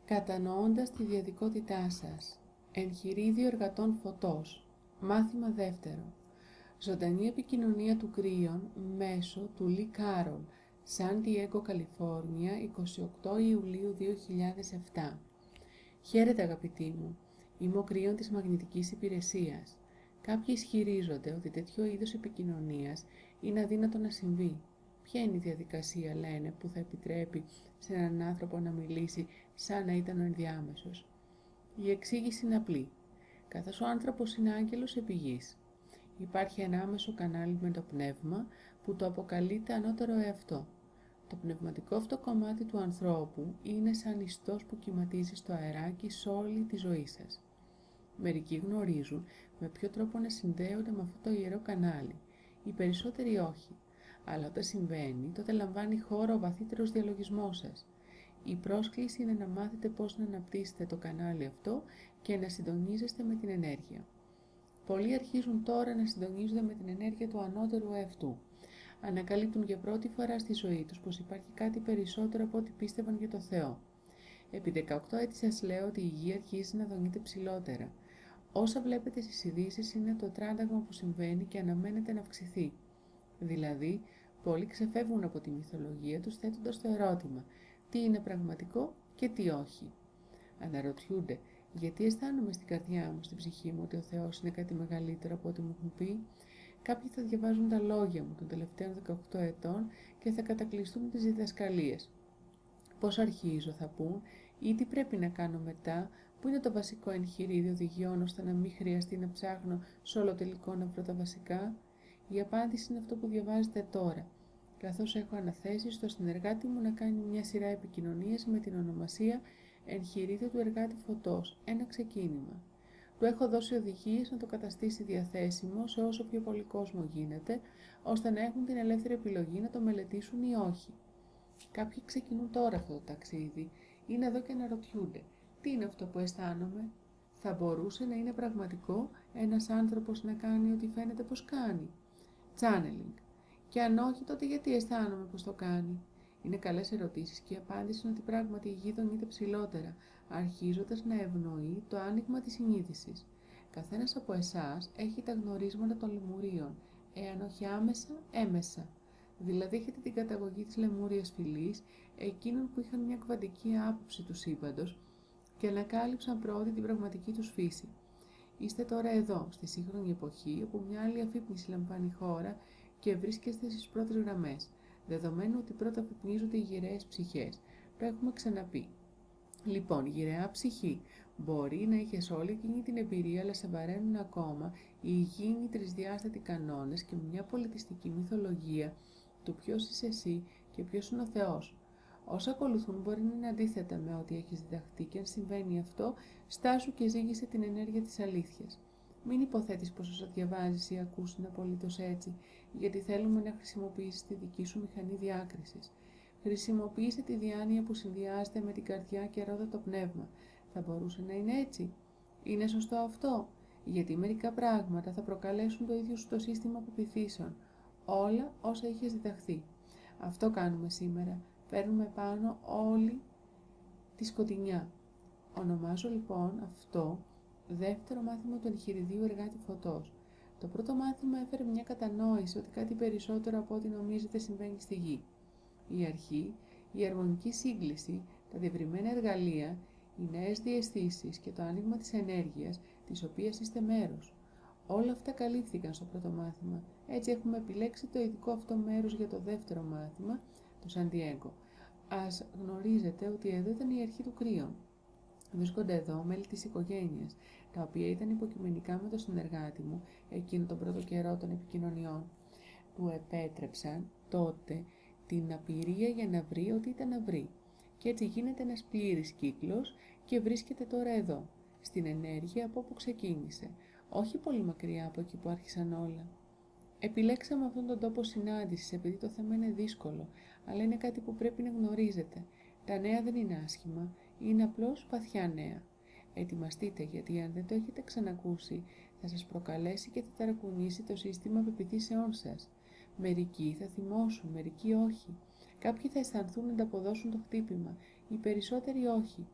Κατανοώντας τη διαδικότητά σας. Εγχειρίδιο εργατών φωτός. Μάθημα δεύτερο. Ζωντανή επικοινωνία του κρύων μέσω του Λι Κάρολ, Σαν Διέγκο, Καλιφόρνια, 28 Ιουλίου 2007. Χαίρετε αγαπητοί μου, είμαι ο κρύων της μαγνητικής υπηρεσίας. Κάποιοι ισχυρίζονται ότι τέτοιο είδος επικοινωνίας είναι αδύνατο να συμβεί. Ποια είναι η διαδικασία, λένε, που θα επιτρέπει σε έναν άνθρωπο να μιλήσει σαν να ήταν ο ενδιάμεσος? Η εξήγηση είναι απλή. Καθώς ο άνθρωπος είναι άγγελος επί γης, υπάρχει ένα άμεσο κανάλι με το πνεύμα που το αποκαλείται ανώτερο εαυτό. Το πνευματικό αυτό κομμάτι του ανθρώπου είναι σαν ιστός που κυματίζει στο αεράκι σε όλη τη ζωή σας. Μερικοί γνωρίζουν με ποιο τρόπο να συνδέονται με αυτό το ιερό κανάλι, οι περισσότεροι όχι. Αλλά όταν συμβαίνει, τότε λαμβάνει χώρο ο βαθύτερος διαλογισμός σας. Η πρόσκληση είναι να μάθετε πώς να αναπτύσσετε το κανάλι αυτό και να συντονίζεστε με την ενέργεια. Πολλοί αρχίζουν τώρα να συντονίζονται με την ενέργεια του ανώτερου εαυτού. Ανακαλύπτουν για πρώτη φορά στη ζωή τους πως υπάρχει κάτι περισσότερο από ό,τι πίστευαν για το Θεό. Επί 18 έτη σας λέω ότι η γη αρχίζει να δονείται ψηλότερα. Όσα βλέπετε στις ειδήσεις είναι το τράνταγμα που συμβαίνει και αναμένεται να αυξηθεί. Δηλαδή, πολλοί ξεφεύγουν από τη μυθολογία τους θέτοντας το ερώτημα τι είναι πραγματικό και τι όχι. Αναρωτιούνται γιατί αισθάνομαι στην καρδιά μου, στην ψυχή μου, ότι ο Θεός είναι κάτι μεγαλύτερο από ό,τι μου έχουν πει. Κάποιοι θα διαβάζουν τα λόγια μου των τελευταίων 18 ετών και θα κατακλειστούν τις διδασκαλίες. Πώς αρχίζω, θα πούν, ή τι πρέπει να κάνω μετά, που είναι το βασικό εγχειρίδιο οδηγιών ώστε να μην χρειαστεί να ψάχνω σε όλο τελικό να βρω τα βασικά. Η απάντηση είναι αυτό που διαβάζετε τώρα, καθώς έχω αναθέσει στο συνεργάτη μου να κάνει μια σειρά επικοινωνίες με την ονομασία Εγχειρίδιο του Εργάτη Φωτός, ένα ξεκίνημα. Του έχω δώσει οδηγίες να το καταστήσει διαθέσιμο σε όσο πιο πολύ κόσμο γίνεται, ώστε να έχουν την ελεύθερη επιλογή να το μελετήσουν ή όχι. Κάποιοι ξεκινούν τώρα αυτό το ταξίδι, είναι εδώ και αναρωτιούνται, τι είναι αυτό που αισθάνομαι? Θα μπορούσε να είναι πραγματικό ένας άνθρωπος να κάνει ό,τι φαίνεται πως κάνει? Channeling. Και αν όχι, τότε γιατί αισθάνομαι πως το κάνει? Είναι καλές ερωτήσεις και η απάντηση είναι ότι πράγματι η γη δονείται ψηλότερα, αρχίζοντας να ευνοεί το άνοιγμα της συνείδησης. Καθένας από εσάς έχει τα γνωρίσματα των λεμουρίων, εάν όχι άμεσα, έμεσα. Δηλαδή έχετε την καταγωγή της λεμούριας φυλής, εκείνων που είχαν μια κβαντική άποψη του σύμπαντος και ανακάλυψαν πρώτη την πραγματική τους φύση. Είστε τώρα εδώ, στη σύγχρονη εποχή, όπου μια άλλη αφύπνιση λαμβάνει χώρα και βρίσκεστε στις πρώτες γραμμές, δεδομένου ότι πρώτα αφυπνίζονται οι γυραιές ψυχές. Το έχουμε ξαναπεί. Λοιπόν, γυραιά ψυχή, μπορεί να είχες όλη εκείνη την εμπειρία, αλλά σε βαραίνουν ακόμα οι υγιεινοί τρισδιάστατοι κανόνες και μια πολιτιστική μυθολογία του ποιος είσαι εσύ και ποιος είναι ο Θεός. Όσα ακολουθούν μπορεί να είναι αντίθετα με ό,τι έχεις διδαχτεί και αν συμβαίνει αυτό, στάσου και ζήγησε την ενέργεια της αλήθειας. Μην υποθέτεις πως όσα διαβάζεις ή ακούς είναι απολύτως έτσι, γιατί θέλουμε να χρησιμοποιήσεις τη δική σου μηχανή διάκρισης. Χρησιμοποίησε τη διάνοια που συνδυάζεται με την καρδιά και ρώτα το πνεύμα. Θα μπορούσε να είναι έτσι? Είναι σωστό αυτό? Γιατί μερικά πράγματα θα προκαλέσουν το ίδιο σου το σύστημα πεποιθήσεων. Όλα όσα είχες διδαχθεί. Αυτό κάνουμε σήμερα. Παίρνουμε πάνω όλη τη σκοτεινιά. Ονομάζω λοιπόν αυτό δεύτερο μάθημα του εγχειριδίου Εργάτη Φωτός. Το πρώτο μάθημα έφερε μια κατανόηση ότι κάτι περισσότερο από ό,τι νομίζετε συμβαίνει στη γη. Η αρχή, η αρμονική σύγκληση, τα διευρυμένα εργαλεία, οι νέες διαισθήσεις και το άνοιγμα της ενέργειας, της οποίας είστε μέρος. Όλα αυτά καλύφθηκαν στο πρώτο μάθημα. Έτσι έχουμε επιλέξει το ειδικό αυτό μέρος για το δεύτερο μάθημα, το Σαν Διέγκο. Ας γνωρίζετε ότι εδώ ήταν η αρχή του κρύων. Βρίσκονται εδώ μέλη της οικογένειας, τα οποία ήταν υποκειμενικά με το συνεργάτη μου εκείνο τον πρώτο καιρό των επικοινωνιών. Του επέτρεψαν τότε την απειρία για να βρει ό,τι ήταν να βρει. Και έτσι γίνεται ένας πλήρης κύκλος και βρίσκεται τώρα εδώ, στην ενέργεια από όπου ξεκίνησε, όχι πολύ μακριά από εκεί που άρχισαν όλα. Επιλέξαμε αυτόν τον τόπο συνάντησης επειδή το θέμα είναι δύσκολο, αλλά είναι κάτι που πρέπει να γνωρίζετε. Τα νέα δεν είναι άσχημα, είναι απλώς βαθιά νέα. Ετοιμαστείτε, γιατί αν δεν το έχετε ξανακούσει, θα σας προκαλέσει και θα ταρακουνήσει το σύστημα πεποιθήσεών σας. Μερικοί θα θυμώσουν, μερικοί όχι. Κάποιοι θα αισθανθούν να ανταποδώσουν το χτύπημα, οι περισσότεροι όχι.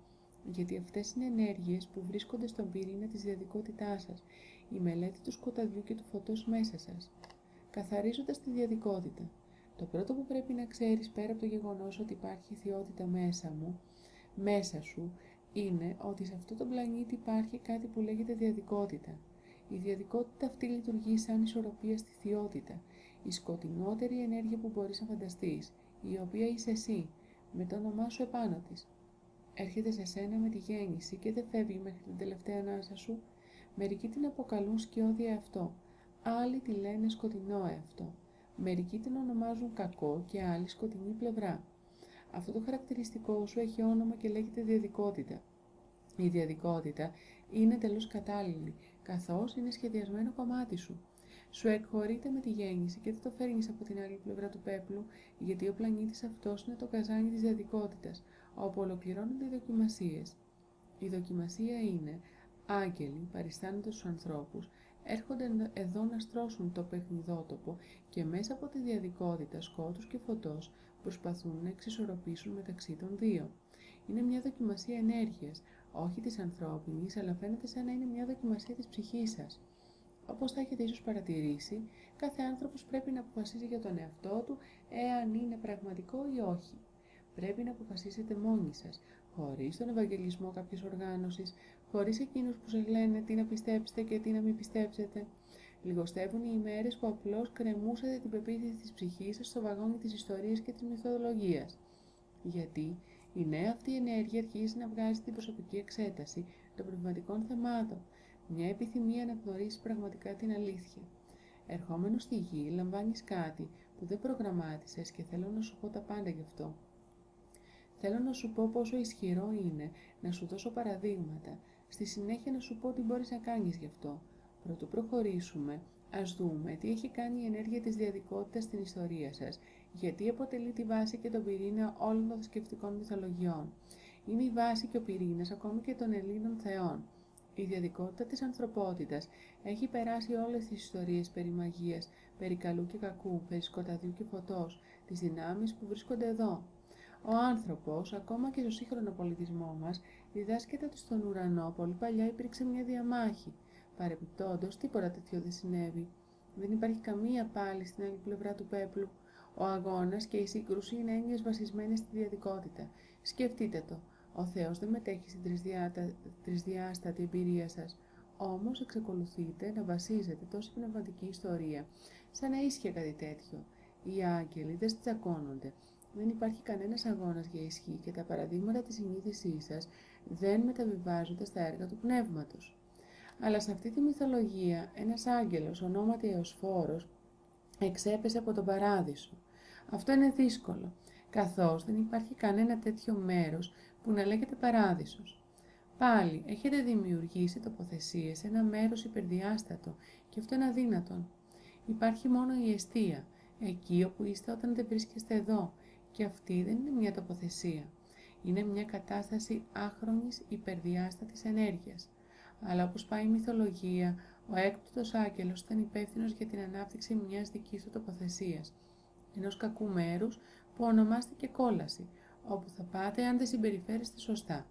γιατί αυτές είναι ενέργειες που βρίσκονται στον πυρήνα της διαδικότητάς σας, η μελέτη του σκοταδιού και του φωτός μέσα σας. Καθαρίζοντας τη διαδικότητα, το πρώτο που πρέπει να ξέρεις πέρα από το γεγονός ότι υπάρχει θεότητα μέσα σου, είναι ότι σε αυτό το πλανήτη υπάρχει κάτι που λέγεται διαδικότητα. Η διαδικότητα αυτή λειτουργεί σαν ισορροπία στη θεότητα, η σκοτεινότερη ενέργεια που μπορείς να φανταστείς, η οποία είσαι εσύ, με το όνομά σου επάνω της. Έρχεται σε σένα με τη γέννηση και δεν φεύγει μέχρι την τελευταία ανάσα σου. Μερικοί την αποκαλούν σκιώδη εαυτό, άλλοι τη λένε σκοτεινό εαυτό. Μερικοί την ονομάζουν κακό και άλλοι σκοτεινή πλευρά. Αυτό το χαρακτηριστικό σου έχει όνομα και λέγεται διαδικότητα. Η διαδικότητα είναι εντελώς κατάλληλη, καθώς είναι σχεδιασμένο κομμάτι σου. Σου εκχωρείται με τη γέννηση και δεν το φέρνεις από την άλλη πλευρά του πέπλου, γιατί ο πλανήτης αυτός είναι το καζάνι της διαδικότητας, όπου ολοκληρώνονται οι δοκιμασίες. Η δοκιμασία είναι άγγελοι παριστάνονται στους ανθρώπους, έρχονται εδώ να στρώσουν το παιχνιδότοπο και μέσα από τη διαδικότητα σκότους και φωτός προσπαθούν να εξισορροπήσουν μεταξύ των δύο. Είναι μια δοκιμασία ενέργειας, όχι της ανθρώπινης, αλλά φαίνεται σαν να είναι μια δοκιμασία της ψυχής σας. Όπως θα έχετε ίσως παρατηρήσει, κάθε άνθρωπος πρέπει να αποφασίζει για τον εαυτό του εάν είναι πραγματικό ή όχι. Πρέπει να αποφασίσετε μόνοι σας, χωρίς τον ευαγγελισμό κάποιες οργάνωσης, χωρίς εκείνους που σας λένε τι να πιστέψετε και τι να μην πιστέψετε. Λιγοστεύουν οι ημέρες που απλώς κρεμούσατε την πεποίθηση της ψυχής σας στο βαγόνι της ιστορίας και της μυθολογίας. Γιατί η νέα αυτή ενέργεια αρχίζει να βγάζει την προσωπική εξέταση των πνευματικών θεμάτων, μια επιθυμία να γνωρίσεις πραγματικά την αλήθεια. Ερχόμενος στη γη, λαμβάνεις κάτι που δεν προγραμμάτισες και θέλω να σου πω τα πάντα γι' αυτό. Θέλω να σου πω πόσο ισχυρό είναι, να σου δώσω παραδείγματα, στη συνέχεια να σου πω τι μπορείς να κάνεις γι' αυτό. Πρωτού προχωρήσουμε, ας δούμε τι έχει κάνει η ενέργεια της διαδικότητας στην ιστορία σας, γιατί αποτελεί τη βάση και τον πυρήνα όλων των θρησκευτικών μυθολογιών. Είναι η βάση και ο πυρήνας ακόμη και των Ελλήνων θεών. Η διαδικότητα της ανθρωπότητας έχει περάσει όλες τις ιστορίες περί μαγείας, περί καλού και κακού, περί σκοταδιού και φωτός, τις δυνάμεις που βρίσκονται εδώ. Ο άνθρωπος, ακόμα και στο σύγχρονο πολιτισμό μας, διδάσκεται ότι στον ουρανό πολύ παλιά υπήρξε μια διαμάχη. Παρεπιπτόντως, τίποτα τέτοιο δεν συνέβη. Δεν υπάρχει καμία πάλι στην άλλη πλευρά του πέπλου. Ο αγώνας και η σύγκρουση είναι έννοιες βασισμένες στη διαδικότητα. Σκεφτείτε το. Ο Θεός δεν μετέχει στην τρισδιάστατη εμπειρία σας. Όμως εξακολουθείτε να βασίζετε τόση πνευματική ιστορία, σαν να ίσχυε κάτι τέτοιο. Οι άγγελοι δεν τσακώνονται. Δεν υπάρχει κανένας αγώνας για ισχύ και τα παραδείγματα της συνείδησής σας δεν μεταβιβάζονται στα έργα του πνεύματος. Αλλά σε αυτή τη μυθολογία, ένας άγγελος, ονόματι Εωσφόρος, εξέπεσε από τον παράδεισο. Αυτό είναι δύσκολο, καθώς δεν υπάρχει κανένα τέτοιο μέρος που να λέγεται παράδεισος. Πάλι, έχετε δημιουργήσει τοποθεσίες σε ένα μέρος υπερδιάστατο και αυτό είναι αδύνατον. Υπάρχει μόνο η εστία, εκεί όπου είστε όταν δεν βρίσκεστε εδώ, και αυτή δεν είναι μια τοποθεσία. Είναι μια κατάσταση άχρονης υπερδιάστατης ενέργειας. Αλλά όπως πάει η μυθολογία, ο έκπτωτος άγγελος ήταν υπεύθυνος για την ανάπτυξη μιας δικής του τοποθεσίας, ενός κακού μέρους που ονομάστηκε κόλαση, όπου θα πάτε αν δεν συμπεριφέρεστε σωστά.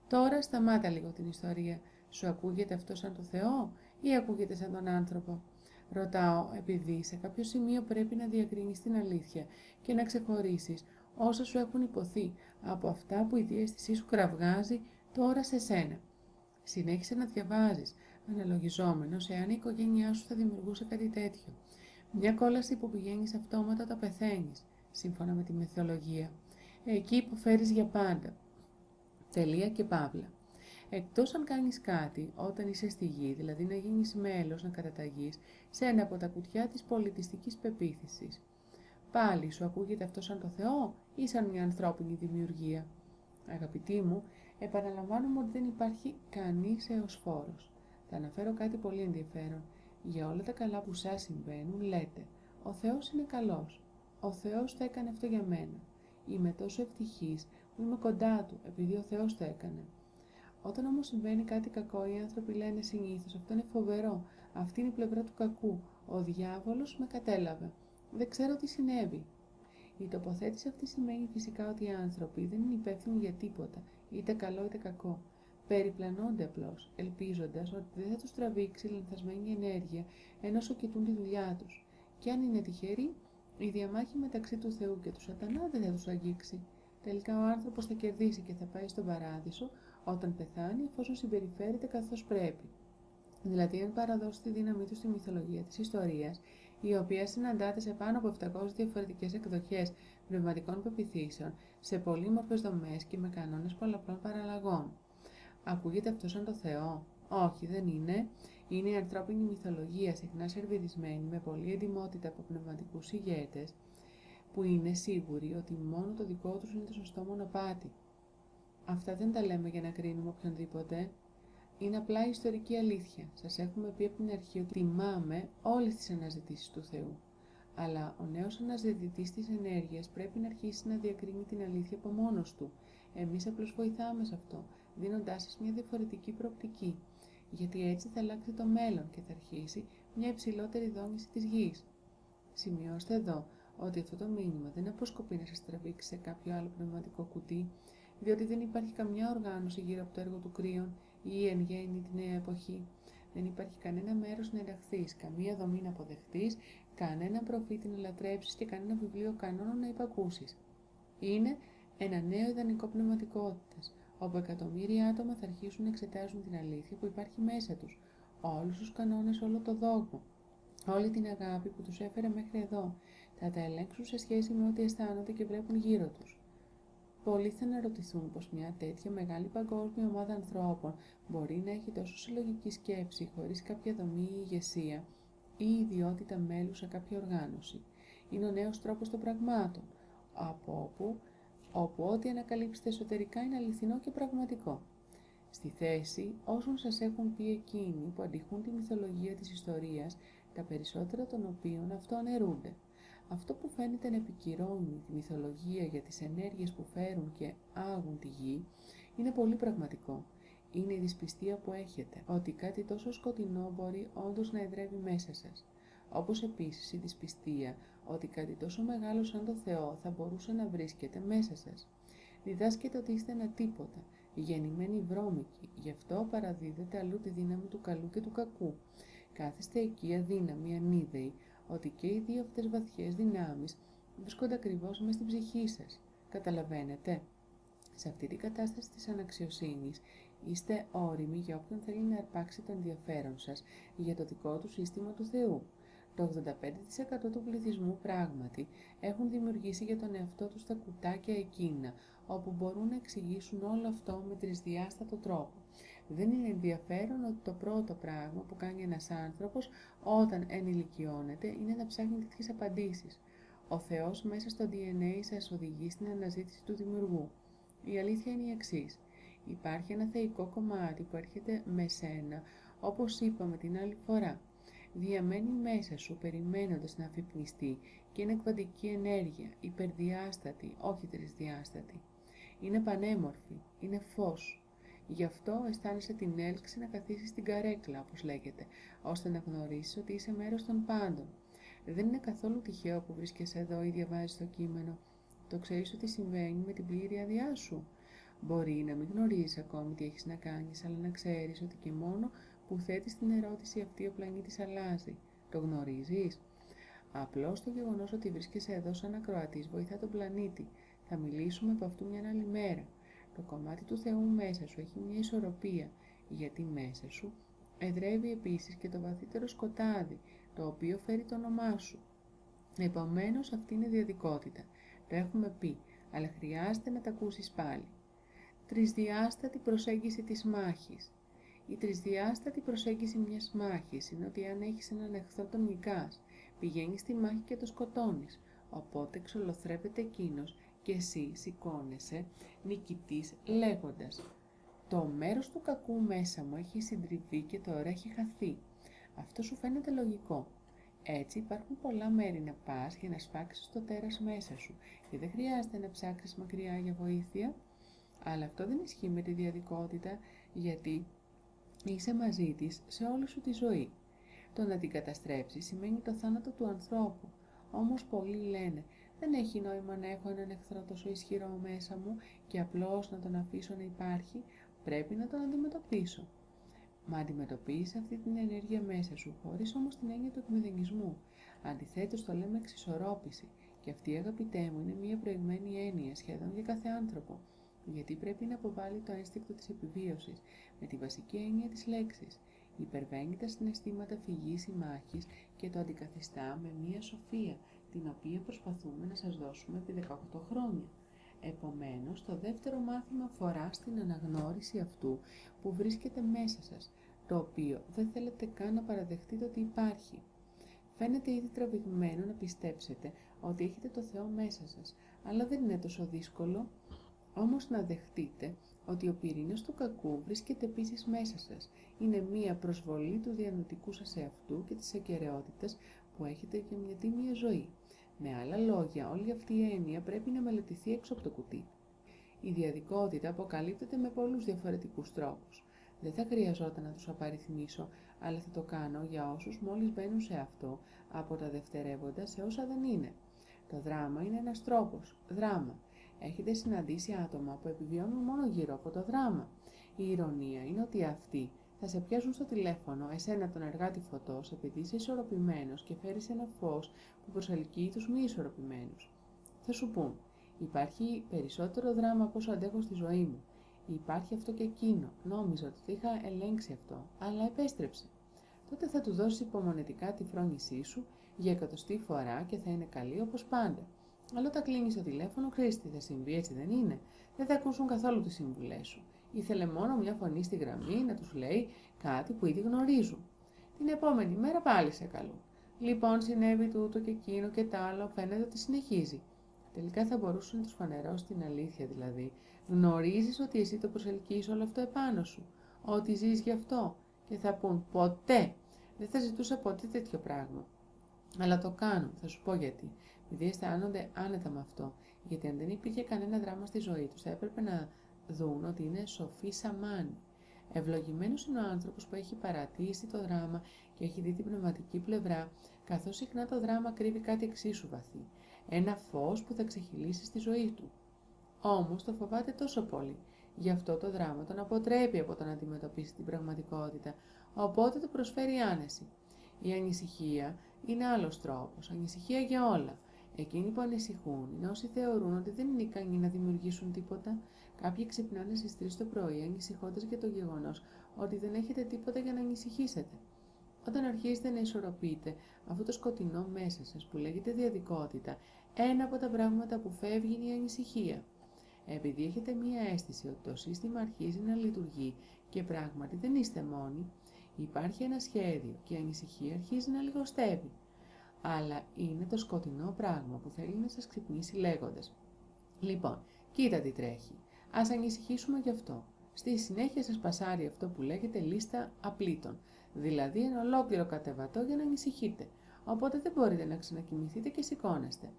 Τώρα σταμάτα λίγο την ιστορία. Σου ακούγεται αυτό σαν το Θεό ή ακούγεται σαν τον άνθρωπο? Ρωτάω επειδή σε κάποιο σημείο πρέπει να διακρίνεις την αλήθεια και να ξεχωρίσεις όσα σου έχουν υποθεί από αυτά που η διαίσθησή σου κραυγάζει τώρα σε σένα. Συνέχισε να διαβάζεις, αναλογιζόμενος εάν η οικογένειά σου θα δημιουργούσε κάτι τέτοιο. Μια κόλαση που πηγαίνεις αυτόματα όταν πεθαίνεις, σύμφωνα με τη μυθολογία. Εκεί υποφέρεις για πάντα. Τελεία και παύλα. Εκτός αν κάνεις κάτι όταν είσαι στη γη, δηλαδή να γίνεις μέλος, να καταταγείς σε ένα από τα κουτιά της πολιτιστικής πεποίθησης. Πάλι σου ακούγεται αυτό σαν το Θεό ή σαν μια ανθρώπινη δημιουργία? Αγαπητοί μου, επαναλαμβάνουμε ότι δεν υπάρχει κανείς Εωσφόρος. Θα αναφέρω κάτι πολύ ενδιαφέρον. Για όλα τα καλά που σας συμβαίνουν λέτε «Ο Θεός είναι καλός. Ο Θεός το έκανε αυτό για μένα. Είμαι τόσο ευτυχής που είμαι κοντά Του επειδή ο Θεός το έκανε». Όταν όμως συμβαίνει κάτι κακό, οι άνθρωποι λένε συνήθως «Αυτό είναι φοβερό. Αυτή είναι η πλευρά του κακού. Ο διάβολος με κατέλαβε. Δεν ξέρω τι συνέβη». Η τοποθέτηση αυτή σημαίνει φυσικά ότι οι άνθρωποι δεν είναι υπεύθυνοι για τίποτα, είτε καλό είτε κακό. Περιπλανώνται απλώς, ελπίζοντας ότι δεν θα τους τραβήξει λανθασμένη ενέργεια ενώ κοιτούν τη δουλειά τους. Και αν είναι τυχεροί, η διαμάχη μεταξύ του Θεού και του Σατανά δεν θα τους αγγίξει. Τελικά ο άνθρωπος θα κερδίσει και θα πάει στον παράδεισο όταν πεθάνει, εφόσον συμπεριφέρεται καθώς πρέπει. Δηλαδή, αν παραδώσει τη δύναμή του στη μυθολογία της ιστορίας, η οποία συναντάται σε πάνω από 700 διαφορετικές εκδοχές πνευματικών πεποιθήσεων, σε πολύμορφες δομές και με κανόνες πολλαπλών παραλλαγών. Ακούγεται αυτό σαν το Θεό? Όχι, δεν είναι. Είναι η ανθρώπινη μυθολογία, συχνά σερβιρισμένη με πολλή εντιμότητα από πνευματικούς ηγέτες, που είναι σίγουροι ότι μόνο το δικό τους είναι το σωστό μονοπάτι. Αυτά δεν τα λέμε για να κρίνουμε οποιονδήποτε. Είναι απλά η ιστορική αλήθεια. Σας έχουμε πει από την αρχή ότι τιμάμε όλες τις αναζητήσεις του Θεού. Αλλά ο νέος αναζητητής της ενέργειας πρέπει να αρχίσει να διακρίνει την αλήθεια από μόνος του. Εμείς απλώς βοηθάμε σε αυτό, δίνοντάς σας μια διαφορετική προοπτική. Γιατί έτσι θα αλλάξει το μέλλον και θα αρχίσει μια υψηλότερη δόνηση της γης. Σημειώστε εδώ ότι αυτό το μήνυμα δεν αποσκοπεί να σας τραβήξει σε κάποιο άλλο πνευματικό κουτί, διότι δεν υπάρχει καμιά οργάνωση γύρω από το έργο του Κρύον ή εν γέννη τη νέα εποχή. Δεν υπάρχει κανένα μέρος να ενταχθείς, καμία δομή να αποδεχτείς, κανένα προφήτη να λατρέψεις και κανένα βιβλίο κανόνων να υπακούσεις. Είναι ένα νέο ιδανικό πνευματικότητας, όπου εκατομμύρια άτομα θα αρχίσουν να εξετάζουν την αλήθεια που υπάρχει μέσα τους, όλους τους κανόνες, όλο το δόγμα, όλη την αγάπη που τους έφερε μέχρι εδώ. Θα τα ελέγξουν σε σχέση με ό,τι αισθάνονται και βλέπουν γύρω τους. Πολλοί θα αναρωτηθούν πως μια τέτοια μεγάλη παγκόσμια ομάδα ανθρώπων μπορεί να έχει τόσο συλλογική σκέψη χωρίς κάποια δομή ή ηγεσία ή ιδιότητα μέλου σε κάποια οργάνωση. Είναι ο νέος τρόπος των πραγμάτων, όπου ό,τι ανακαλύψετε εσωτερικά είναι αληθινό και πραγματικό. Στη θέση όσων σας έχουν πει εκείνοι που αντιχούν τη μυθολογία της ιστορίας, τα περισσότερα των οποίων αυτό αναιρούνται. Αυτό που φαίνεται να επικυρώνει τη μυθολογία για τις ενέργειες που φέρουν και άγουν τη γη, είναι πολύ πραγματικό. Είναι η δυσπιστία που έχετε, ότι κάτι τόσο σκοτεινό μπορεί όντως να εδρεύει μέσα σας. Όπως επίσης η δυσπιστία ότι κάτι τόσο μεγάλο σαν το Θεό θα μπορούσε να βρίσκεται μέσα σας. Διδάσκετε ότι είστε ένα τίποτα, γεννημένοι βρώμικοι, γι' αυτό παραδίδετε αλλού τη δύναμη του καλού και του κακού. Κάθεστε εκεί αδύναμοι, ανίδεοι, ότι και οι δύο αυτές βαθιές δυνάμεις βρίσκονται ακριβώς μες στην ψυχή σας. Καταλαβαίνετε? Σε αυτή την κατάσταση της αναξιοσύνης είστε όριμοι για όποιον θέλει να αρπάξει το ενδιαφέρον σας για το δικό του σύστημα του Θεού. Το 85% του πληθυσμού πράγματι έχουν δημιουργήσει για τον εαυτό τους τα κουτάκια εκείνα, όπου μπορούν να εξηγήσουν όλο αυτό με τρισδιάστατο τρόπο. Δεν είναι ενδιαφέρον ότι το πρώτο πράγμα που κάνει ένας άνθρωπος όταν ενηλικιώνεται είναι να ψάχνει τέτοιες απαντήσεις. Ο Θεός μέσα στο DNA σας οδηγεί στην αναζήτηση του δημιουργού. Η αλήθεια είναι η εξής. Υπάρχει ένα θεϊκό κομμάτι που έρχεται με σένα, όπως είπαμε την άλλη φορά. Διαμένει μέσα σου περιμένοντας να αφυπνιστεί και είναι κβαντική ενέργεια, υπερδιάστατη, όχι τρισδιάστατη. Είναι πανέμορφη, είναι φως. Γι' αυτό αισθάνεσαι την έλξη να καθίσεις στην καρέκλα, όπως λέγεται, ώστε να γνωρίσεις ότι είσαι μέρος των πάντων. Δεν είναι καθόλου τυχαίο που βρίσκεσαι εδώ ή διαβάζεις το κείμενο. Το ξέρεις ότι συμβαίνει με την πλήρη άδειά σου. Μπορεί να μην γνωρίζεις ακόμη τι έχεις να κάνεις, αλλά να ξέρεις ότι και μόνο που θέτεις την ερώτηση αυτή ο πλανήτης αλλάζει. Το γνωρίζεις? Απλώς το γεγονός ότι βρίσκεσαι εδώ σαν ακροατής βοηθά τον πλανήτη. Θα μιλήσουμε από αυτού μια άλλη μέρα. Το κομμάτι του Θεού μέσα σου έχει μια ισορροπία, γιατί μέσα σου εδρεύει επίσης και το βαθύτερο σκοτάδι, το οποίο φέρει το όνομά σου. Επομένως αυτή είναι η διαδικότητα. Το έχουμε πει, αλλά χρειάζεται να τα ακούσεις πάλι. Τρισδιάστατη προσέγγιση της μάχης. Η τρισδιάστατη προσέγγιση μιας μάχης είναι ότι αν έχεις έναν εχθρό τον νικάς, πηγαίνεις στη μάχη και το σκοτώνεις, οπότε εξολοθρεύεται εκείνος και εσύ σηκώνεσαι νικητής λέγοντας «Το μέρος του κακού μέσα μου έχει συντριβεί και τώρα έχει χαθεί». Αυτό σου φαίνεται λογικό. Έτσι υπάρχουν πολλά μέρη να πας για να σφάξεις το τέρας μέσα σου και δεν χρειάζεται να ψάξεις μακριά για βοήθεια. Αλλά αυτό δεν ισχύει με τη διαδικότητα, γιατί είσαι μαζί της σε όλη σου τη ζωή. Το να την καταστρέψεις σημαίνει το θάνατο του ανθρώπου. Όμως πολλοί λένε Δεν έχει νόημα να έχω έναν εχθρό τόσο ισχυρό μέσα μου και απλώς να τον αφήσω να υπάρχει, πρέπει να τον αντιμετωπίσω. Μα αντιμετωπίζεις αυτή την ενέργεια μέσα σου, χωρίς όμως την έννοια του εκμηδενισμού. Αντιθέτως το λέμε εξισορρόπηση, και αυτή, αγαπητέ μου, είναι μια προηγμένη έννοια σχεδόν για κάθε άνθρωπο, γιατί πρέπει να αποβάλει το ένστικτο της επιβίωσης με τη βασική έννοια της λέξης. Υπερβαίνει τα συναισθήματα φυγής ή μάχης και το αντικαθιστά με μια σοφία, την οποία προσπαθούμε να σας δώσουμε επί 18 χρόνια. Επομένως, το δεύτερο μάθημα αφορά στην αναγνώριση αυτού που βρίσκεται μέσα σας, το οποίο δεν θέλετε καν να παραδεχτείτε ότι υπάρχει. Φαίνεται ήδη τραβηγμένο να πιστέψετε ότι έχετε το Θεό μέσα σας, αλλά δεν είναι τόσο δύσκολο όμως να δεχτείτε ότι ο πυρήνας του κακού βρίσκεται επίσης μέσα σας. Είναι μία προσβολή του διανοητικού σας εαυτού και της ακεραιότητας που έχετε για μια τίμια ζωή. Με άλλα λόγια, όλη αυτή η έννοια πρέπει να μελετηθεί έξω από το κουτί. Η διαδικότητα αποκαλύπτεται με πολλούς διαφορετικούς τρόπους. Δεν θα χρειαζόταν να τους απαριθμίσω, αλλά θα το κάνω για όσους μόλις μπαίνουν σε αυτό, από τα δευτερεύοντα σε όσα δεν είναι. Το δράμα είναι ένας τρόπος, δράμα. Έχετε συναντήσει άτομα που επιβιώνουν μόνο γύρω από το δράμα. Η ηρωνία είναι ότι αυτοί θα σε πιάσουν στο τηλέφωνο, εσένα τον εργάτη φωτός, επειδή είσαι ισορροπημένος και φέρεις ένα φως που προσελκύει τους μη ισορροπημένους. Θα σου πούν, υπάρχει περισσότερο δράμα από όσο αντέχω στη ζωή μου. Υπάρχει αυτό και εκείνο. Νόμιζα ότι το είχα ελέγξει αυτό, αλλά επέστρεψε. Τότε θα του δώσεις υπομονετικά τη φρόνησή σου για 100η φορά και θα είναι καλή όπως πάντα. Αλλά όταν κλείνεις το τηλέφωνο, ξέρεις τι θα συμβεί, έτσι δεν είναι? Δεν θα ακούσουν καθόλου τις συμβουλές σου. Ήθελε μόνο μια φωνή στη γραμμή να τους λέει κάτι που ήδη γνωρίζουν. Την επόμενη μέρα πάλι σε καλούν. Λοιπόν, συνέβη τούτο και εκείνο και τ' άλλο, φαίνεται ότι συνεχίζει. Τελικά θα μπορούσε να τους φανερώσει την αλήθεια, δηλαδή. Γνωρίζεις ότι εσύ το προσελκύεις όλο αυτό επάνω σου, ότι ζεις γι' αυτό, και θα πούν ποτέ. Δεν θα ζητούσα ποτέ τέτοιο πράγμα. Αλλά το κάνουν, θα σου πω γιατί. Επειδή αισθάνονται άνετα με αυτό. Γιατί αν δεν υπήρχε κανένα δράμα στη ζωή τους, θα έπρεπε να δουν ότι είναι σοφοί σαμάνοι. Ευλογημένος είναι ο άνθρωπος που έχει παρατήσει το δράμα και έχει δει την πνευματική πλευρά, καθώς συχνά το δράμα κρύβει κάτι εξίσου βαθύ. Ένα φως που θα ξεχυλήσει στη ζωή του. Όμως το φοβάται τόσο πολύ. Γι' αυτό το δράμα τον αποτρέπει από το να αντιμετωπίσει την πραγματικότητα, οπότε του προσφέρει άνεση. Η ανησυχία είναι άλλος τρόπος, ανησυχία για όλα. Εκείνοι που ανησυχούν είναι όσοι θεωρούν ότι δεν είναι ικανοί να δημιουργήσουν τίποτα. Κάποιοι ξυπνάνε στις 3 το πρωί ανησυχώντας για το γεγονός ότι δεν έχετε τίποτα για να ανησυχήσετε. Όταν αρχίζετε να ισορροπείτε αυτό το σκοτεινό μέσα σας που λέγεται διαδικότητα, ένα από τα πράγματα που φεύγει είναι η ανησυχία. Επειδή έχετε μία αίσθηση ότι το σύστημα αρχίζει να λειτουργεί και πράγματι δεν είστε μόνοι, υπάρχει ένα σχέδιο και η ανησυχία αρχίζει να λιγοστεύει. Αλλά είναι το σκοτεινό πράγμα που θέλει να σας ξυπνήσει λέγοντας. Λοιπόν, κοίτα τι τρέχει. Ας ανησυχήσουμε γι' αυτό. Στη συνέχεια σας πασάρει αυτό που λέγεται λίστα απλήτων, δηλαδή ένα ολόκληρο κατεβατό για να ανησυχείτε. Οπότε δεν μπορείτε να ξανακοιμηθείτε και σηκώνεστε.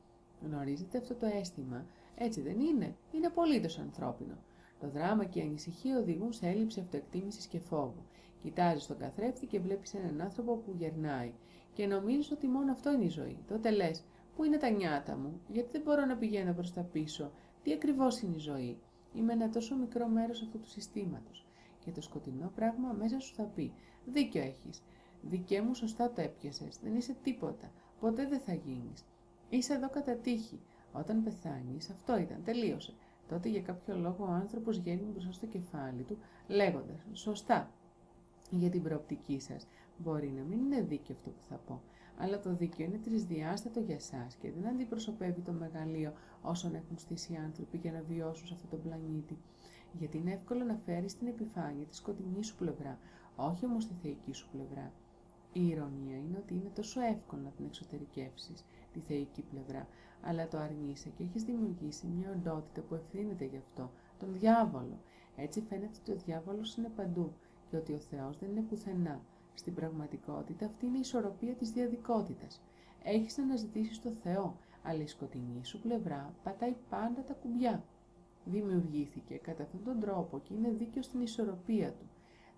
Γνωρίζετε αυτό το αίσθημα, έτσι δεν είναι? Είναι απολύτως ανθρώπινο. Το δράμα και η ανησυχία οδηγούν σε έλλειψη αυτοεκτίμησης και φόβου. Κοιτάζεις τον καθρέφτη και βλέπεις έναν άνθρωπο που γερνάει και νομίζεις ότι μόνο αυτό είναι η ζωή. Τότε λες, πού είναι τα νιάτα μου, γιατί δεν μπορώ να πηγαίνω προς τα πίσω, τι ακριβώς είναι η ζωή? Είμαι ένα τόσο μικρό μέρος αυτού του συστήματος. Και το σκοτεινό πράγμα μέσα σου θα πει, δίκιο έχεις. Δικέ μου, σωστά το έπιασες, δεν είσαι τίποτα, ποτέ δεν θα γίνεις. Είσαι εδώ κατά τύχη. Όταν πεθάνεις, αυτό ήταν, τελείωσε. Τότε για κάποιο λόγο ο άνθρωπος γέρνει μπροστά στο κεφάλι του, λέγοντας, σωστά. Για την προοπτική σας, μπορεί να μην είναι δίκαιο αυτό που θα πω, αλλά το δίκαιο είναι τρισδιάστατο για σας και δεν αντιπροσωπεύει το μεγαλείο όσων έχουν στήσει οι άνθρωποι για να βιώσουν σε αυτόν τον πλανήτη. Γιατί είναι εύκολο να φέρεις στην επιφάνεια τη σκοτεινή σου πλευρά, όχι όμως τη θεϊκή σου πλευρά. Η ηρωνία είναι ότι είναι τόσο εύκολο να την εξωτερικεύσεις, τη θεϊκή πλευρά, αλλά το αρνείσαι και έχεις δημιουργήσει μια οντότητα που ευθύνεται γι' αυτό, τον διάβολο. Έτσι φαίνεται ότι ο διάβολος είναι παντού και ότι ο Θεός δεν είναι πουθενά. Στην πραγματικότητα αυτή είναι η ισορροπία της διαδικότητας. Έχεις να αναζητήσεις το Θεό, αλλά η σκοτεινή σου πλευρά πατάει πάντα τα κουμπιά. Δημιουργήθηκε κατά αυτόν τον τρόπο και είναι δίκαιο στην ισορροπία του.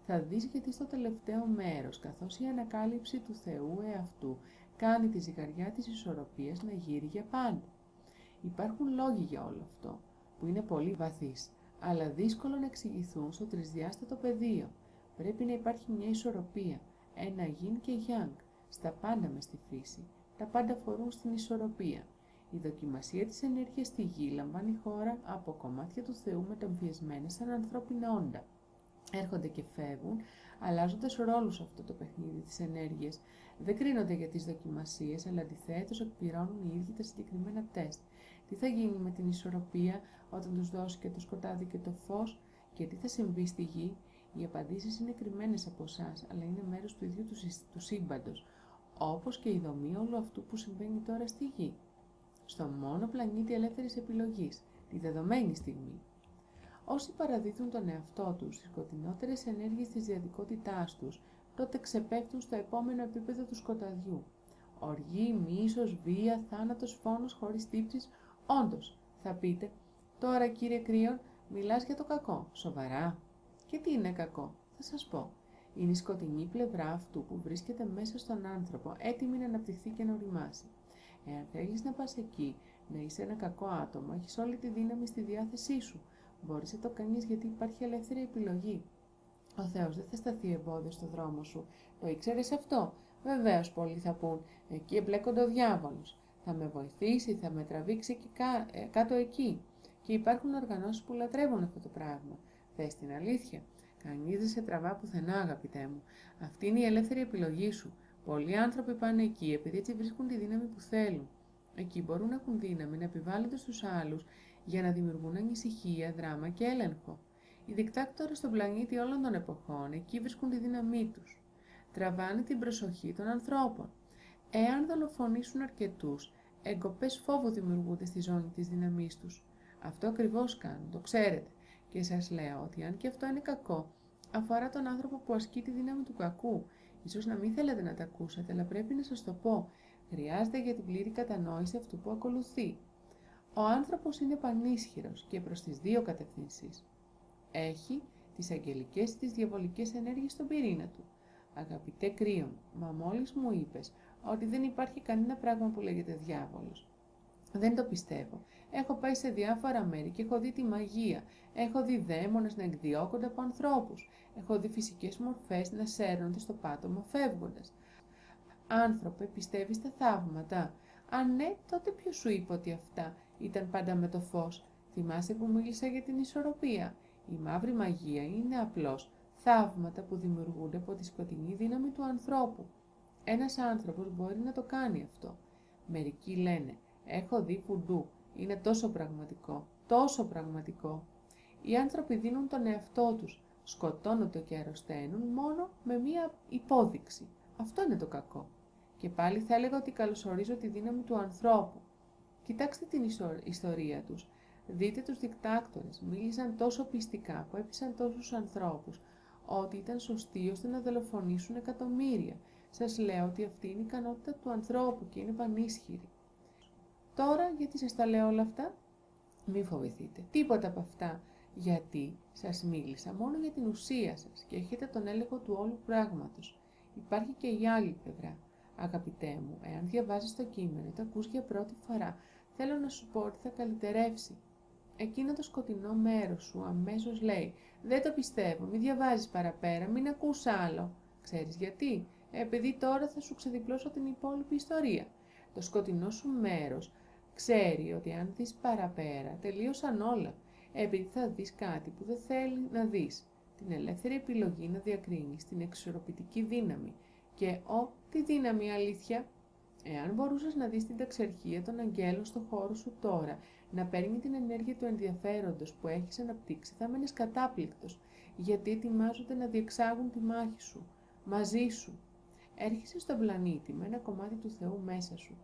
Θα δεις γιατί στο τελευταίο μέρος, καθώς η ανακάλυψη του Θεού εαυτού κάνει τη ζυγαριά της ισορροπίας να γύρει για πάντα. Υπάρχουν λόγοι για όλο αυτό, που είναι πολύ βαθύς, αλλά δύσκολο να εξηγηθούν στο τρισδιάστατο πεδίο. Πρέπει να υπάρχει μια ισορροπία, ένα yin και yang, στα πάντα μες στη φύση. Τα πάντα φορούν στην ισορροπία. Η δοκιμασία της ενέργειας στη γη λαμβάνει χώρα από κομμάτια του Θεού μεταμφιεσμένα σαν ανθρώπινα όντα. Έρχονται και φεύγουν, αλλάζοντας ρόλους αυτό το παιχνίδι της ενέργειας. Δεν κρίνονται για τις δοκιμασίες, αλλά αντιθέτως εκπληρώνουν οι ίδιοι τα συγκεκριμένα τεστ. Τι θα γίνει με την ισορροπία όταν τους δώσει και το σκοτάδι και το φως, και τι θα συμβεί στη γη? Οι απαντήσεις είναι κρυμμένες από εσάς, αλλά είναι μέρος του ίδιου του σύμπαντος, όπως και η δομή όλου αυτού που συμβαίνει τώρα στη γη. Στο μόνο πλανήτη ελεύθερης επιλογής, τη δεδομένη στιγμή. Όσοι παραδίδουν τον εαυτό τους στις σκοτεινότερες ενέργειες της διαδικότητάς τους, τότε ξεπέφτουν στο επόμενο επίπεδο του σκοταδιού. Οργή, μίσος, βία, θάνατος, φόνος χωρίς τύψεις. Όντως, θα πείτε, τώρα κύριε Κρύον, μιλάς για το κακό. Σοβαρά? Και τι είναι κακό? Θα σας πω. Είναι η σκοτεινή πλευρά αυτού που βρίσκεται μέσα στον άνθρωπο, έτοιμη να αναπτυχθεί και να οριμάσει. Εάν θέλεις να πας εκεί, να είσαι ένα κακό άτομο, έχεις όλη τη δύναμη στη διάθεσή σου. Μπορείς να το κάνεις γιατί υπάρχει ελεύθερη επιλογή. Ο Θεός δεν θα σταθεί εμπόδιο στο δρόμο σου. Το ήξερες αυτό? Βεβαίως πολλοί θα πούν, εκεί εμπλέκονται ο διάβολος. Θα με βοηθήσει, θα με τραβήξει και κάτω εκεί. Και υπάρχουν οργανώσεις που λατρεύουν αυτό το πράγμα. Θες την αλήθεια? Κανείς δεν σε τραβά πουθενά, αγαπητέ μου. Αυτή είναι η ελεύθερη επιλογή σου. Πολλοί άνθρωποι πάνε εκεί επειδή έτσι βρίσκουν τη δύναμη που θέλουν. Εκεί μπορούν να έχουν δύναμη να επιβάλλονται στους άλλους για να δημιουργούν ανησυχία, δράμα και έλεγχο. Οι δικτάκτορες στον πλανήτη όλων των εποχών εκεί βρίσκουν τη δύναμή τους. Τραβάνε την προσοχή των ανθρώπων. Εάν δολοφονήσουν αρκετούς, εγκοπές φόβου δημιουργούνται στη ζώνη της δύναμής τους. Αυτό ακριβώς κάνουν, το ξέρετε. Και σας λέω ότι αν και αυτό είναι κακό, αφορά τον άνθρωπο που ασκεί τη δύναμη του κακού. Ίσως να μην θέλετε να τα ακούσετε, αλλά πρέπει να σας το πω. Χρειάζεται για την πλήρη κατανόηση αυτού που ακολουθεί. Ο άνθρωπος είναι πανίσχυρος και προς τις δύο κατευθύνσεις. Έχει τις αγγελικές ή τις διαβολικές ενέργειες στον πυρήνα του. Αγαπητέ Κρύον, μα μόλις μου είπες ότι δεν υπάρχει κανένα πράγμα που λέγεται διάβολος. Δεν το πιστεύω. Έχω πάει σε διάφορα μέρη και έχω δει τη μαγεία. Έχω δει δαίμονες να εκδιώκονται από ανθρώπους. Έχω δει φυσικές μορφές να σέρνονται στο πάτωμα φεύγοντας. Άνθρωπε, πιστεύεις στα θαύματα? Αν ναι, τότε ποιος σου είπε ότι αυτά ήταν πάντα με το φως? Θυμάσαι που μίλησα για την ισορροπία? Η μαύρη μαγεία είναι απλώς θαύματα που δημιουργούνται από τη σκοτεινή δύναμη του ανθρώπου. Ένας άνθρωπος μπορεί να το κάνει αυτό. Μερικοί λένε, έχω δει φουντού, είναι τόσο πραγματικό, τόσο πραγματικό. Οι άνθρωποι δίνουν τον εαυτό τους, σκοτώνονται και αρρωσταίνουν μόνο με μία υπόδειξη. Αυτό είναι το κακό. Και πάλι θα έλεγα ότι καλωσορίζω τη δύναμη του ανθρώπου. Κοιτάξτε την ιστορία τους. Δείτε τους δικτάκτορες. Μίλησαν τόσο πιστικά που έπεισαν τόσους ανθρώπους, ότι ήταν σωστοί ώστε να δολοφονήσουν εκατομμύρια. Σας λέω ότι αυτή είναι η ικανότητα του ανθρώπου και είναι πανίσχυρη. Τώρα, γιατί σας τα λέω όλα αυτά? Μη φοβηθείτε. Τίποτα από αυτά. Γιατί σας μίλησα μόνο για την ουσία σας και έχετε τον έλεγχο του όλου πράγματος. Υπάρχει και η άλλη πλευρά. Αγαπητέ μου, εάν διαβάζεις το κείμενο, το ακούς για πρώτη φορά, θέλω να σου πω ότι θα καλυτερεύσει. Εκείνο το σκοτεινό μέρος σου αμέσως λέει, δεν το πιστεύω, μην διαβάζεις παραπέρα, μην ακούς άλλο. Ξέρεις γιατί? Επειδή τώρα θα σου ξεδιπλώσω την υπόλοιπη ιστορία. Το σκοτεινό σου μέρος ξέρει ότι αν δεις παραπέρα, τελείωσαν όλα. Επειδή θα δεις κάτι που δεν θέλει να δεις. Την ελεύθερη επιλογή να διακρίνεις την εξορροπητική δύναμη. Και τη δύναμη αλήθεια. Εάν μπορούσες να δεις την ταξιαρχία των αγγέλων στον χώρο σου τώρα, να παίρνει την ενέργεια του ενδιαφέροντος που έχεις αναπτύξει, θα μένεις κατάπληκτος, γιατί ετοιμάζονται να διεξάγουν τη μάχη σου, μαζί σου. Έρχεσαι στον πλανήτη με ένα κομμάτι του Θεού μέσα σου.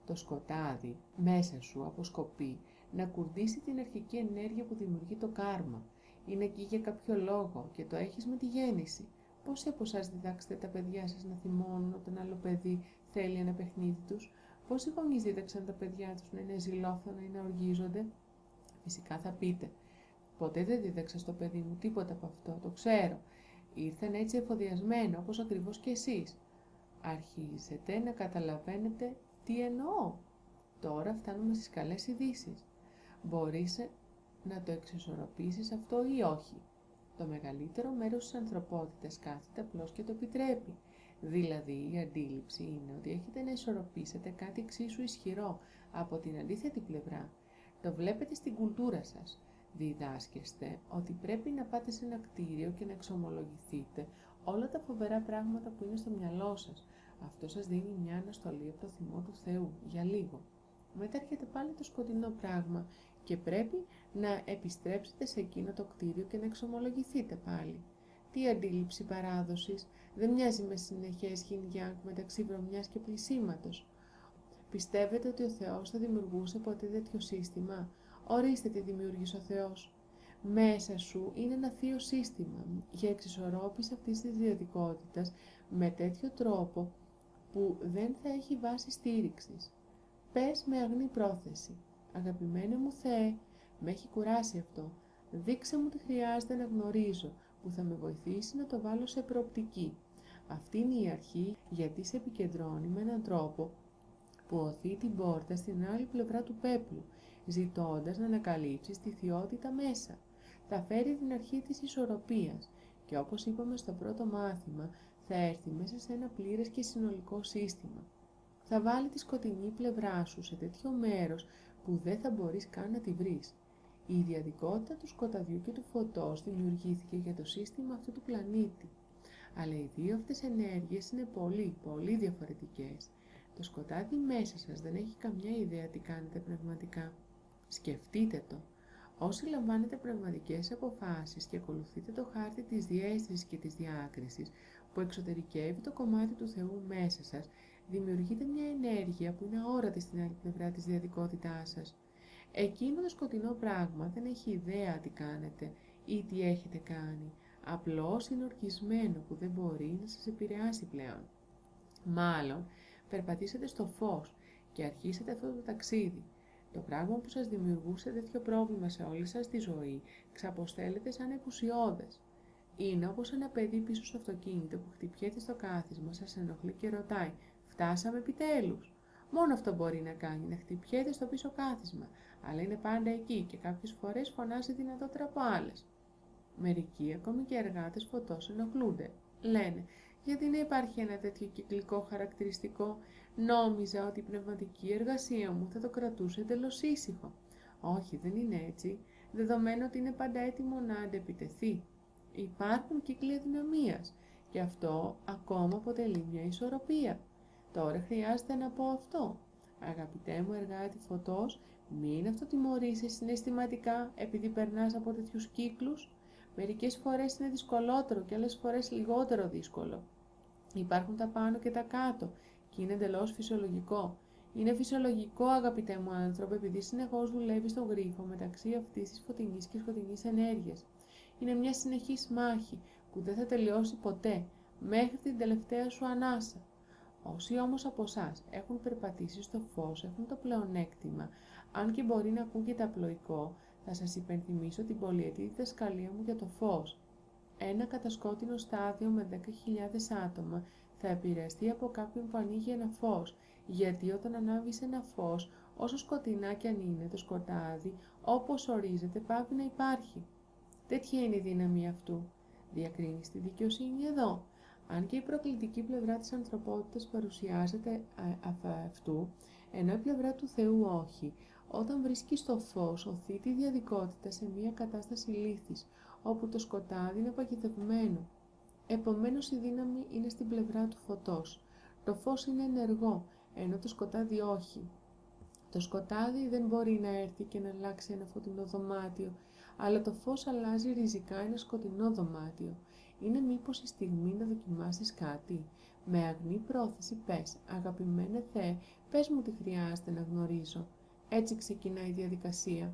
Το σκοτάδι μέσα σου αποσκοπεί να κουρδίσει την αρχική ενέργεια που δημιουργεί το κάρμα. Είναι εκεί για κάποιο λόγο και το έχεις με τη γέννηση. Πόσοι από εσάς διδάξετε τα παιδιά σας να θυμώνουν όταν άλλο παιδί θέλει ένα παιχνίδι τους? Πόσοι γονείς δίδαξαν τα παιδιά τους να είναι ζηλόφωνα ή να οργίζονται? Φυσικά θα πείτε, ποτέ δεν δίδαξα στο παιδί μου τίποτα από αυτό, το ξέρω. Ήρθαν έτσι εφοδιασμένα, όπως ακριβώς και εσείς. Αρχίζετε να καταλαβαίνετε τι εννοώ. Τώρα φτάνουμε στις καλές ειδήσεις. Μπορείς να το εξισορροπήσεις αυτό ή όχι. Το μεγαλύτερο μέρος της ανθρωπότητας κάθεται απλώς και το επιτρέπει. Δηλαδή, η αντίληψη είναι ότι έχετε να ισορροπήσετε κάτι εξίσου ισχυρό από την αντίθετη πλευρά. Το βλέπετε στην κουλτούρα σας. Διδάσκεστε ότι πρέπει να πάτε σε ένα κτίριο και να εξομολογηθείτε όλα τα φοβερά πράγματα που είναι στο μυαλό σας. Αυτό σας δίνει μια αναστολή από το θυμό του Θεού, για λίγο. Μετά έρχεται πάλι το σκοτεινό πράγμα και πρέπει να επιστρέψετε σε εκείνο το κτίριο και να εξομολογηθείτε πάλι. Τι αντίληψη παράδοσης, δεν μοιάζει με συνεχές yin-yang μεταξύ βρωμιάς και πλησίματος. Πιστεύετε ότι ο Θεός θα δημιουργούσε ποτέ τέτοιο σύστημα? Ορίστε τι δημιούργησε ο Θεός. Μέσα σου είναι ένα θείο σύστημα για εξισορρόπηση αυτής της ιδιωτικότητας με τέτοιο τρόπο που δεν θα έχει βάση στήριξης. Πες με αγνή πρόθεση. Αγαπημένε μου Θεέ, με έχει κουράσει αυτό. Δείξε μου τι χρειάζεται να γνωρίζω, που θα με βοηθήσει να το βάλω σε προοπτική. Αυτή είναι η αρχή, γιατί σε επικεντρώνει με έναν τρόπο που οθεί την πόρτα στην άλλη πλευρά του πέπλου, ζητώντας να ανακαλύψεις τη θεότητα μέσα. Θα φέρει την αρχή της ισορροπίας και όπως είπαμε στο πρώτο μάθημα, θα έρθει μέσα σε ένα πλήρες και συνολικό σύστημα. Θα βάλει τη σκοτεινή πλευρά σου σε τέτοιο μέρος που δεν θα μπορείς καν να τη βρεις. Η ιδιαδικότητα του σκοταδιού και του φωτός δημιουργήθηκε για το σύστημα αυτού του πλανήτη. Αλλά οι δύο αυτές ενέργειες είναι πολύ διαφορετικές. Το σκοτάδι μέσα σας δεν έχει καμιά ιδέα τι κάνετε πνευματικά. Σκεφτείτε το. Όσοι λαμβάνετε πνευματικές αποφάσεις και ακολουθείτε το χάρτη της διαίσθησης και της διάκρισης που εξωτερικεύει το κομμάτι του Θεού μέσα σας, δημιουργείται μια ενέργεια που είναι αόρατη στην άλλη πλευρά της διαδικότητάς σας. Εκείνο το σκοτεινό πράγμα δεν έχει ιδέα τι κάνετε ή τι έχετε κάνει. Απλώς είναι ορκισμένο που δεν μπορεί να σας επηρεάσει πλέον. Μάλλον, περπατήσετε στο φως και αρχίσετε αυτό το ταξίδι. Το πράγμα που σας δημιουργούσε τέτοιο πρόβλημα σε όλη σας τη ζωή, ξαποστέλλεται σαν επουσιώδες. Είναι όπως ένα παιδί πίσω στο αυτοκίνητο που χτυπιέται στο κάθισμα, σας ενοχλεί και ρωτάει «Φτάσαμε επιτέλους». Μόνο αυτό μπορεί να κάνει, να χτυπιέται στο πίσω κάθισμα, αλλά είναι πάντα εκεί και κάποιες φορές φωνάζει δυνατότερα από άλλες. Μερικοί, ακόμη και εργάτες φωτός, ενοχλούνται. Λένε «Γιατί να υπάρχει ένα τέτοιο κυκλικό χαρακτηριστικό, νόμιζα ότι η πνευματική εργασία μου θα το κρατούσε εντελώς ήσυχο». Όχι, δεν είναι έτσι, δεδομένου ότι είναι πάντα έτοιμο να αντεπιτεθεί. Υπάρχουν κύκλοι αδυναμίας και αυτό ακόμα αποτελεί μια ισορροπία. Τώρα χρειάζεται να πω αυτό. Αγαπητέ μου εργάτη φωτός, μην αυτοτιμωρείσαι συναισθηματικά επειδή περνάς από τέτοιους κύκλους. Μερικές φορές είναι δυσκολότερο και άλλες φορές λιγότερο δύσκολο. Υπάρχουν τα πάνω και τα κάτω και είναι εντελώς φυσιολογικό. Είναι φυσιολογικό, αγαπητέ μου άνθρωπε, επειδή συνεχώς δουλεύει στον γρίφο μεταξύ αυτής της φωτεινής και σκοτεινής ενέργειας. Είναι μια συνεχής μάχη που δεν θα τελειώσει ποτέ, μέχρι την τελευταία σου ανάσα. Όσοι όμως από εσάς έχουν περπατήσει στο φως έχουν το πλεονέκτημα, αν και μπορεί να ακούγεται απλοϊκό, θα σας υπενθυμίσω την πολυετή διδασκαλία μου για το φως. Ένα κατασκότεινο στάδιο με 10.000 άτομα θα επηρεαστεί από κάποιον που ανοίγει ένα φως, γιατί όταν ανάβεις ένα φως, όσο σκοτεινά κι αν είναι το σκοτάδι, όπως ορίζεται πάβει να υπάρχει. Τέτοια είναι η δύναμη αυτού. Διακρίνεις τη δικαιοσύνη εδώ. Αν και η προκλητική πλευρά της ανθρωπότητας παρουσιάζεται αυτού, ενώ η πλευρά του Θεού όχι, όταν βρίσκεις το φως, οθεί τη διαδικότητα σε μια κατάσταση λύθης, όπου το σκοτάδι είναι παγιδευμένο. Επομένως η δύναμη είναι στην πλευρά του φωτός. Το φως είναι ενεργό, ενώ το σκοτάδι όχι. Το σκοτάδι δεν μπορεί να έρθει και να αλλάξει ένα φωτεινό δωμάτιο, αλλά το φως αλλάζει ριζικά ένα σκοτεινό δωμάτιο. Είναι μήπως η στιγμή να δοκιμάσεις κάτι? Με αγνή πρόθεση πες, αγαπημένε Θεέ, πες μου τι χρειάζεται να γνωρίζω. Έτσι ξεκινάει η διαδικασία.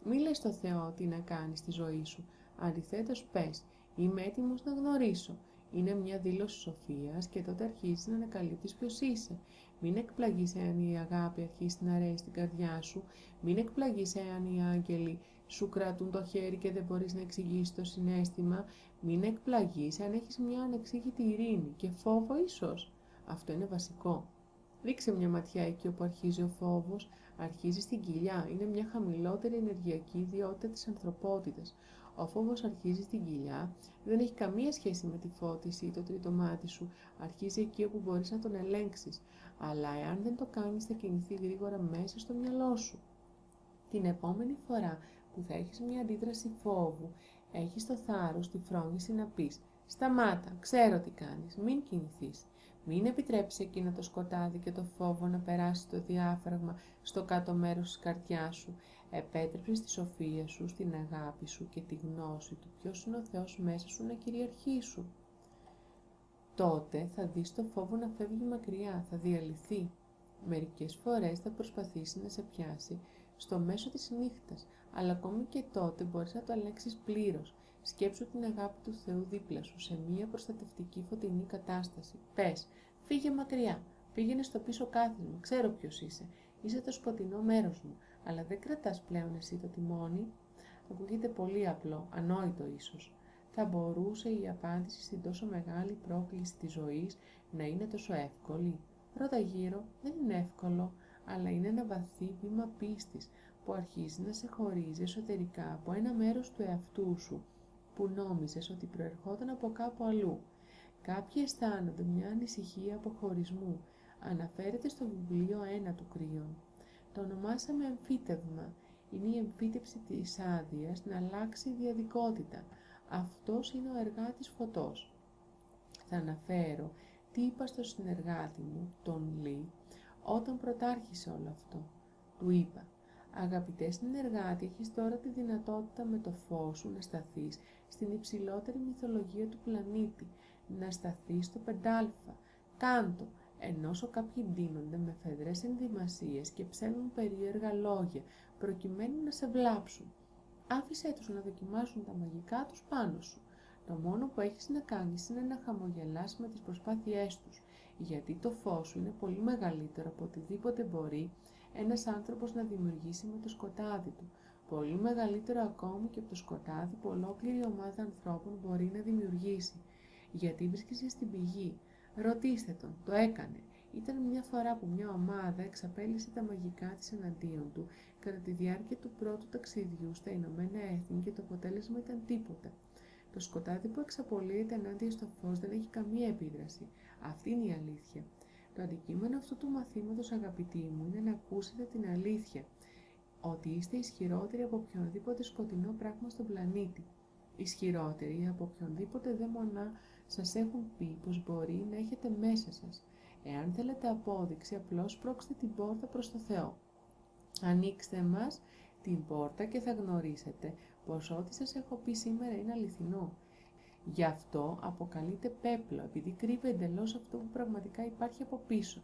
Μη λες στο Θεό τι να κάνεις στη ζωή σου. Αντιθέτως πες, είμαι έτοιμος να γνωρίσω. Είναι μια δήλωση σοφίας και τότε αρχίζεις να ανακαλύπτεις ποιος είσαι. Μην εκπλαγείς εάν η αγάπη αρχίσει να ρέει στην καρδιά σου. Μην εκπλαγείς εάν οι άγγελοι σου κρατούν το χέρι και δεν μπορείς να εξηγήσεις το συναίσθημα. Μην εκπλαγείς αν έχεις μια ανεξήγητη ειρήνη και φόβο ίσως. Αυτό είναι βασικό. Ρίξε μια ματιά εκεί όπου αρχίζει ο φόβος. Αρχίζει στην κοιλιά, είναι μια χαμηλότερη ενεργειακή ιδιότητα της ανθρωπότητας. Ο φόβος αρχίζει στην κοιλιά, δεν έχει καμία σχέση με τη φώτιση ή το τρίτο μάτι σου, αρχίζει εκεί όπου μπορείς να τον ελέγξεις, αλλά εάν δεν το κάνεις θα κινηθεί γρήγορα μέσα στο μυαλό σου. Την επόμενη φορά που θα έχεις μια αντίδραση φόβου, έχεις το θάρρος, τη φρόνηση να πεις «Σταμάτα, ξέρω τι κάνεις, μην κινηθείς». Μην επιτρέψεις εκείνο το σκοτάδι και το φόβο να περάσει το διάφραγμα στο κάτω μέρος της καρδιάς σου. Επέτρεψε στη σοφία σου, στην αγάπη σου και τη γνώση του ποιος είναι ο Θεός μέσα σου να κυριαρχήσουν. Τότε θα δεις το φόβο να φεύγει μακριά, θα διαλυθεί. Μερικές φορές θα προσπαθήσει να σε πιάσει στο μέσο της νύχτας, αλλά ακόμη και τότε μπορείς να το ελέγξεις πλήρως. Σκέψου την αγάπη του Θεού δίπλα σου, σε μία προστατευτική φωτεινή κατάσταση. Πες, φύγε μακριά, πήγαινε στο πίσω κάθισμα, ξέρω ποιος είσαι το σκοτεινό μέρος μου, αλλά δεν κρατάς πλέον εσύ το τιμόνι. Ακούγεται πολύ απλό, ανόητο ίσως. Θα μπορούσε η απάντηση στην τόσο μεγάλη πρόκληση της ζωής να είναι τόσο εύκολη? Ρώτα γύρω, δεν είναι εύκολο, αλλά είναι ένα βαθύ βήμα πίστης που αρχίζει να σε χωρίζει εσωτερικά από ένα μέρος του εαυτού σου που νόμιζες ότι προερχόταν από κάπου αλλού. Κάποιοι αισθάνονται μια ανησυχία αποχωρισμού. Αναφέρεται στο βιβλίο 1 του Κρύων. Το ονομάσαμε εμφύτευμα. Είναι η εμφύτευση της άδειας να αλλάξει η διαδικότητα. Αυτός είναι ο εργάτης φωτός. Θα αναφέρω τι είπα στο συνεργάτη μου, τον Λί, όταν πρωτάρχισε όλο αυτό. Του είπα, αγαπητέ συνεργάτη, έχεις τώρα τη δυνατότητα με το φως σου να σταθείς στην υψηλότερη μυθολογία του πλανήτη, να σταθείς στο 5α. Κάντο, ενώ κάποιοι ντύνονται με φεδρές ενδυμασίες και ψέλνουν περίεργα λόγια, προκειμένου να σε βλάψουν. Άφησέ τους να δοκιμάσουν τα μαγικά τους πάνω σου. Το μόνο που έχεις να κάνεις είναι να χαμογελάς με τις προσπάθειές τους, γιατί το φως σου είναι πολύ μεγαλύτερο από οτιδήποτε μπορεί ένας άνθρωπος να δημιουργήσει με το σκοτάδι του. Πολύ μεγαλύτερο ακόμη και από το σκοτάδι που ολόκληρη ομάδα ανθρώπων μπορεί να δημιουργήσει. Γιατί βρίσκεσαι στην πηγή. Ρωτήστε τον, το έκανε. Ήταν μια φορά που μια ομάδα εξαπέλυσε τα μαγικά της εναντίον του κατά τη διάρκεια του πρώτου ταξιδιού στα Ηνωμένα Έθνη και το αποτέλεσμα ήταν τίποτα. Το σκοτάδι που εξαπολύεται ενάντια στο φως δεν έχει καμία επίδραση. Αυτή είναι η αλήθεια. Το αντικείμενο αυτού του μαθήματος, αγαπητοί μου, είναι να ακούσετε την αλήθεια. Ότι είστε ισχυρότεροι από οποιονδήποτε σκοτεινό πράγμα στον πλανήτη. Ισχυρότεροι από οποιονδήποτε δαίμονα σας έχουν πει πως μπορεί να έχετε μέσα σας. Εάν θέλετε απόδειξη, απλώς σπρώξτε την πόρτα προς το Θεό. Ανοίξτε μας την πόρτα και θα γνωρίσετε πως ό,τι σας έχω πει σήμερα είναι αληθινό. Γι' αυτό αποκαλείται πέπλο, επειδή κρύβει εντελώς αυτό που πραγματικά υπάρχει από πίσω.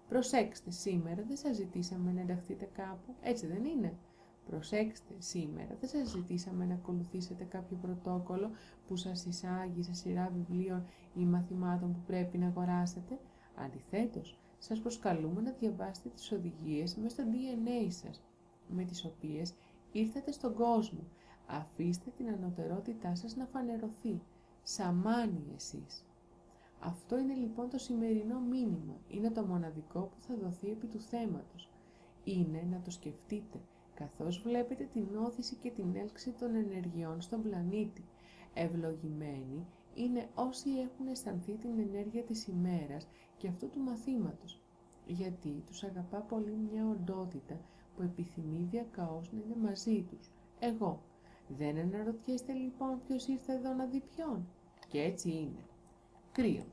Προσέξτε, σήμερα δεν σας ζητήσαμε να ενταχθείτε κάπου, έτσι δεν είναι? Προσέξτε, σήμερα δεν σας ζητήσαμε να ακολουθήσετε κάποιο πρωτόκολλο που σας εισάγει σε σειρά βιβλίων ή μαθημάτων που πρέπει να αγοράσετε. Αντιθέτως, σας προσκαλούμε να διαβάσετε τις οδηγίες μέσα στο DNA σας, με τις οποίες ήρθατε στον κόσμο. Αφήστε την ανωτερότητά σας να φανερωθεί. Σαμάνι εσείς. Αυτό είναι λοιπόν το σημερινό μήνυμα. Είναι το μοναδικό που θα δοθεί επί του θέματος. Είναι να το σκεφτείτε, καθώς βλέπετε την όθηση και την έλξη των ενεργειών στον πλανήτη. Ευλογημένοι είναι όσοι έχουν αισθανθεί την ενέργεια της ημέρας και αυτού του μαθήματος, γιατί τους αγαπά πολύ μια οντότητα που επιθυμεί διακαώς να είναι μαζί τους. Εγώ. Δεν αναρωτιέστε λοιπόν ποιος ήρθε εδώ να δει ποιον? Και έτσι είναι. Κρύο.